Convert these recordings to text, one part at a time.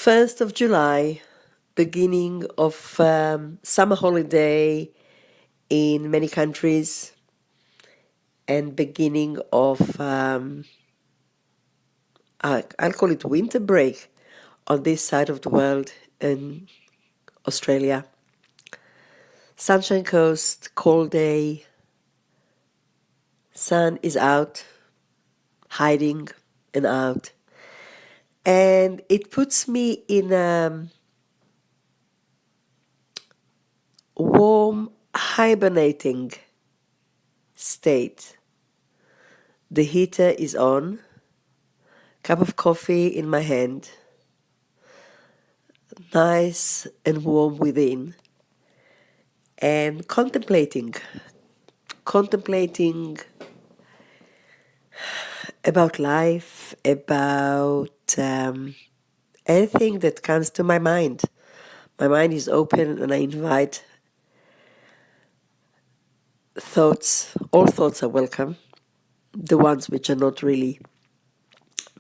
1st of July, beginning of summer holiday in many countries, and beginning of, I'll call it winter break on this side of the world in Australia. Sunshine Coast, cold day, sun is out, hiding and out. And it puts me in a warm, hibernating state. The heater is on, cup of coffee in my hand, nice and warm within, and contemplating about life, about anything that comes to my mind. My mind is open and I invite thoughts. All thoughts are welcome. The ones which are not really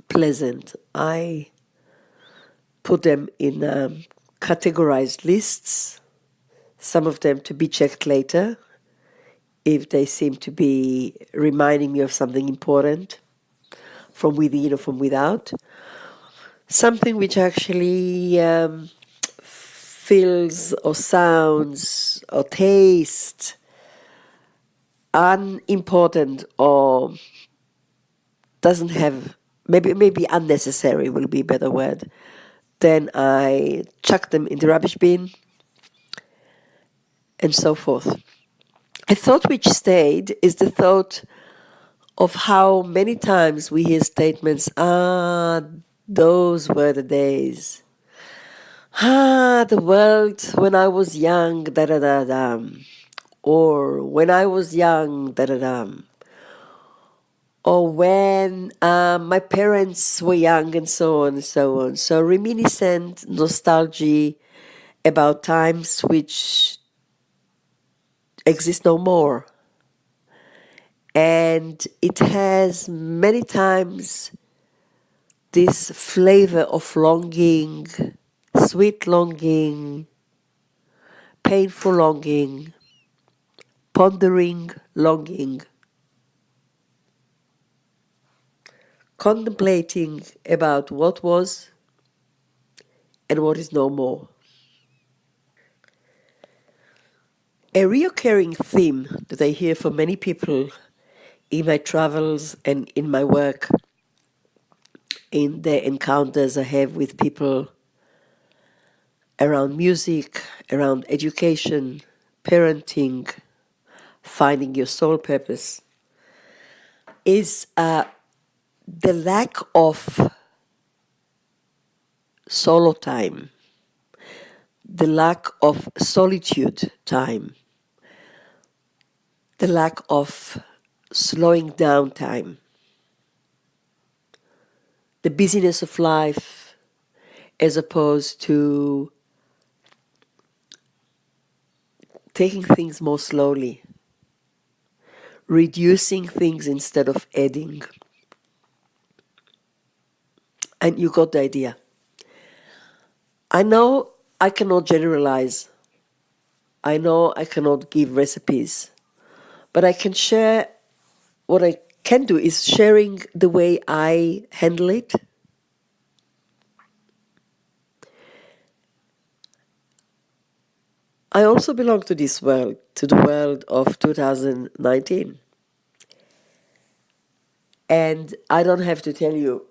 pleasant, I put them in categorized lists, some of them to be checked later if they seem to be reminding me of something important from within or from without. Something which actually feels or sounds or tastes unimportant or doesn't have, maybe unnecessary will be a better word. Then I chuck them in the rubbish bin and so forth. A thought which stayed is the thought of how many times we hear statements, those were the days. The world when I was young, da-da-da-da. Or when I was young, da-da-da. Or when my parents were young, and so on and so on. So reminiscent nostalgia about times which exist no more. And it has many times this flavor of longing, sweet longing, painful longing, pondering longing, contemplating about what was and what is no more. A recurring theme that I hear from many people in my travels and in my work, in the encounters I have with people around music, around education, parenting, finding your soul purpose, is the lack of solo time, the lack of solitude time, the lack of slowing down time, the busyness of life as opposed to taking things more slowly, reducing things instead of adding. And you got the idea. I know I cannot generalize. I know I cannot give recipes. But I can share, what I can do is sharing the way I handle it. I also belong to this world, to the world of 2019. And I don't have to tell you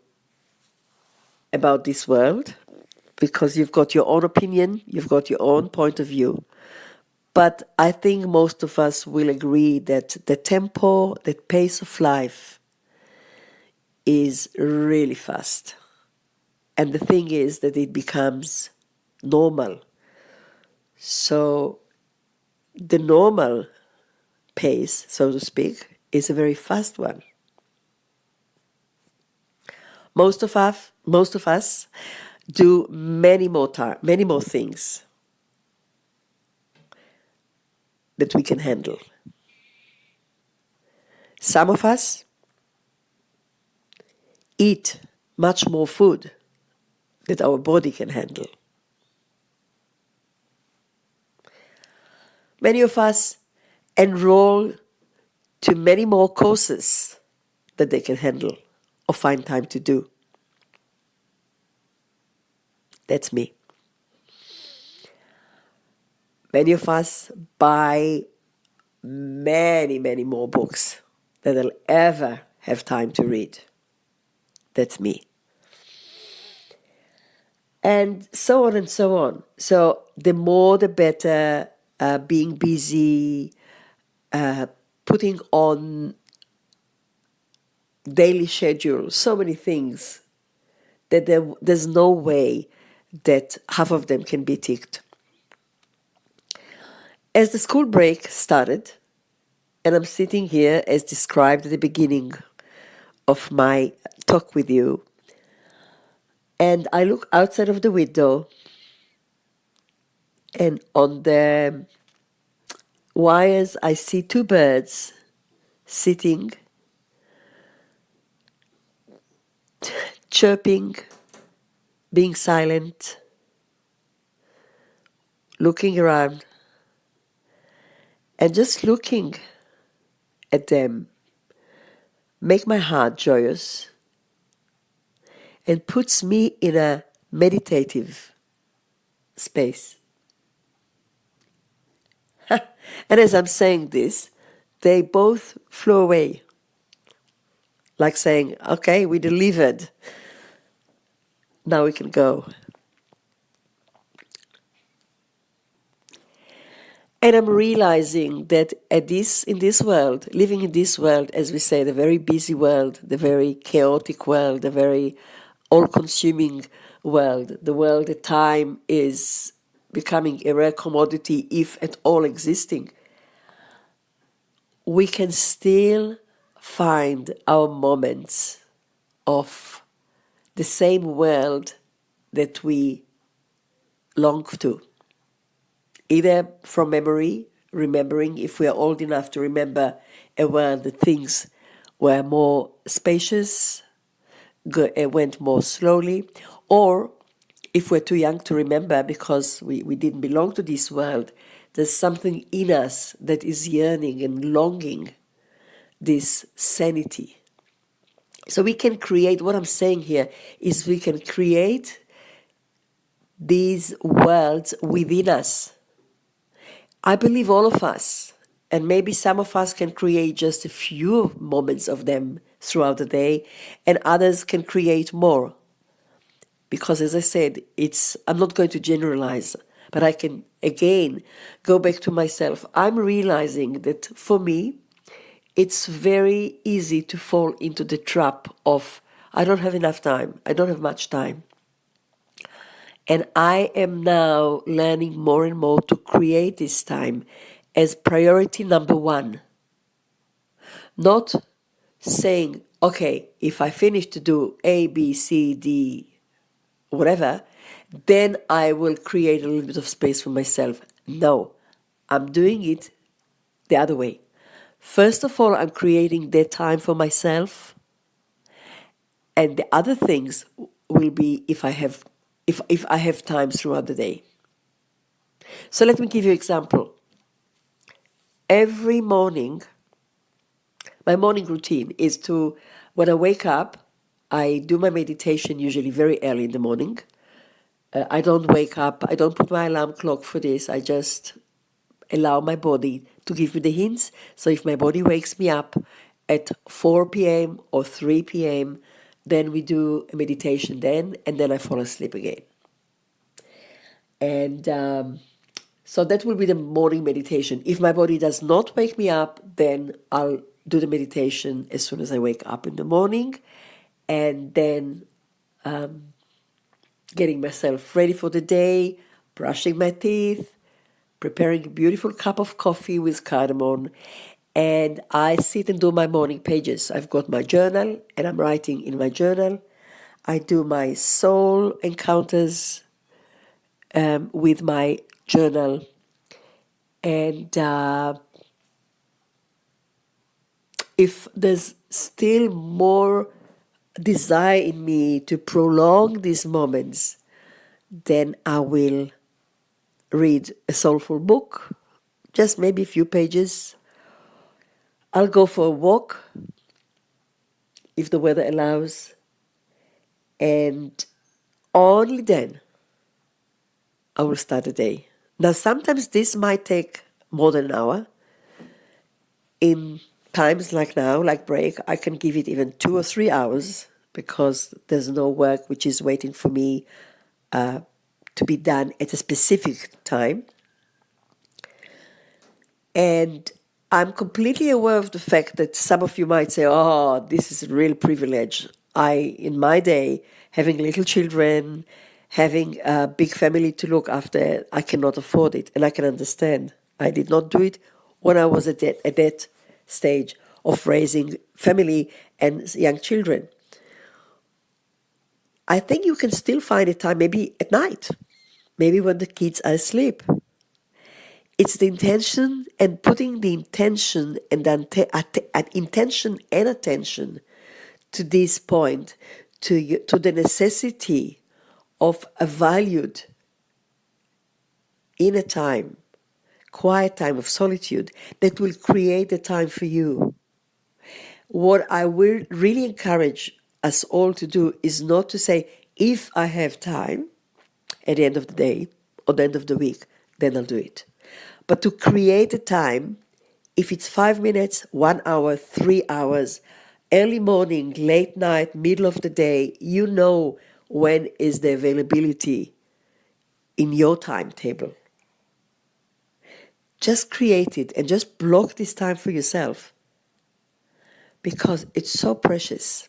about this world because you've got your own opinion, you've got your own point of view. But I think most of us will agree that the tempo, the pace of life is really fast. And the thing is that it becomes normal. So the normal pace, so to speak, is a very fast one. Most of us do many more things that we can handle. Some of us eat much more food that our body can handle. Many of us enroll to many more courses that they can handle or find time to do. That's me. Many of us buy many, many more books than they'll ever have time to read. That's me. And so on and so on. So the more the better, being busy, putting on daily schedule, so many things that there's no way that half of them can be ticked. As the school break started, and I'm sitting here as described at the beginning of my talk with you, and I look outside of the window, and on the wires I see two birds sitting, chirping, being silent, looking around, and just looking at them make my heart joyous and puts me in a meditative space. And as I'm saying this, they both flew away, like saying, okay, we delivered. Now we can go. And I'm realizing that in this world, living in this world, as we say, the very busy world, the very chaotic world, the very all-consuming world, the world that time is becoming a rare commodity, if at all existing, we can still find our moments of the same world that we long to. Either from memory, remembering, if we are old enough to remember a world that things were more spacious, went more slowly, or if we're too young to remember because we didn't belong to this world, there's something in us that is yearning and longing this sanity. So we can create, what I'm saying here is we can create these worlds within us. I believe all of us, and maybe some of us can create just a few moments of them throughout the day, and others can create more. Because as I said, I'm not going to generalize, but I can again go back to myself. I'm realizing that for me, it's very easy to fall into the trap of, I don't have enough time, I don't have much time. And I am now learning more and more to create this time as priority number one. Not saying, okay, if I finish to do A, B, C, D, whatever, then I will create a little bit of space for myself. No, I'm doing it the other way. First of all, I'm creating that time for myself, and the other things will be if I have time throughout the day. So let me give you an example. Every morning, my morning routine is to, when I wake up, I do my meditation usually very early in the morning. I don't wake up, I don't put my alarm clock for this, I just allow my body to give me the hints. So if my body wakes me up at 4 p.m. or 3 p.m., then we do a meditation then, and then I fall asleep again. And so that will be the morning meditation. If my body does not wake me up, then I'll do the meditation as soon as I wake up in the morning, and then getting myself ready for the day, brushing my teeth, preparing a beautiful cup of coffee with cardamom, and I sit and do my morning pages. I've got my journal, and I'm writing in my journal. I do my soul encounters with my journal, and if there's still more desire in me to prolong these moments, Then I will read a soulful book, just maybe a few pages. I'll go for a walk if the weather allows, and only then I will start the day. Now, sometimes this might take more than an hour. In times like now, like break, I can give it even 2 or 3 hours because there's no work which is waiting for me to be done at a specific time. And I'm completely aware of the fact that some of you might say, oh, this is a real privilege. In my day, having little children, having a big family to look after, I cannot afford it. And I can understand. I did not do it when I was at that stage of raising family and young children. I think you can still find a time, maybe at night, maybe when the kids are asleep. It's the intention and putting the intention and intention and attention to this point, to the necessity of a valued inner time, quiet time of solitude that will create a time for you. What I will really encourage us all to do is not to say, if I have time at the end of the day or the end of the week, then I'll do it. But to create a time, if it's 5 minutes, 1 hour, 3 hours, early morning, late night, middle of the day, you know when is the availability in your timetable. Just create it and just block this time for yourself because it's so precious.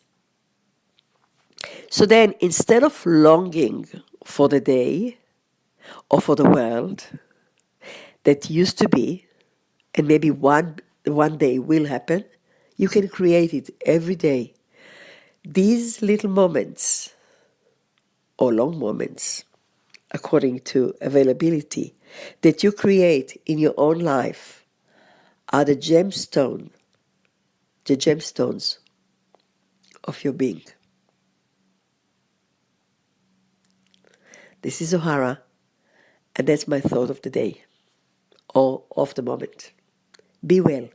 So then, instead of longing for the day or for the world that used to be, and maybe one day will happen, you can create it every day. These little moments, or long moments, according to availability, that you create in your own life are the gemstones of your being. This is Ohara, and that's my thought of the day, or of the moment. Be well.